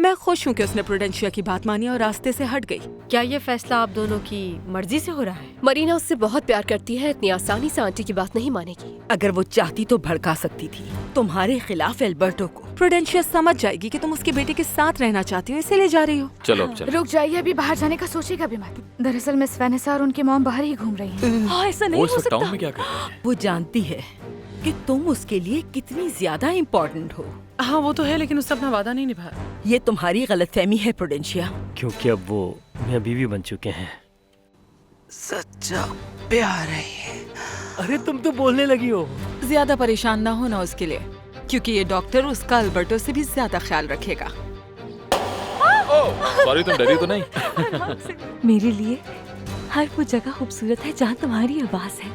मैं खुश हूँ कि उसने प्रूडेंशिया की बात मानी और रास्ते से हट गई। क्या ये फैसला आप दोनों की मर्जी से हो रहा है? मरीना उससे बहुत प्यार करती है, इतनी आसानी से आंटी की बात नहीं मानेगी। अगर वो चाहती तो भड़का सकती थी तुम्हारे खिलाफ एल्बर्टो को। प्रूडेंशिया समझ जाएगी कि तुम उसके बेटे के साथ रहना चाहती हो, इसीलिए जा रही हो। चलो अब चलो। रुक जाइए, अभी बाहर जाने का सोचेगा भी मत। दरअसल मिस वेनेसा और उनकी मॉम बाहर ही घूम रही हैं। हाँ, ऐसा नहीं वो हो इस टाउन सकता। में क्या कर रही है? वो जानती है कि तुम उसके लिए कितनी ज्यादा इम्पोर्टेंट हो। हाँ वो तो है, लेकिन उसने अपना वादा नहीं निभाया। ये तुम्हारी गलतफहमी है प्रूडेंशिया। क्योंकि अब वो मियां बीवी बन चुके हैं। सच्चा प्यार है ये। अरे तुम तो बोलने लगी हो। ज्यादा परेशान ना होना उसके लिए, क्योंकि ये डॉक्टर उसका अल्बर्टो से भी ज्यादा ख्याल रखेगा। सॉरी, तुम डरी तो नहीं? मेरे लिए हर वो जगह खूबसूरत है जहाँ तुम्हारी आवाज है।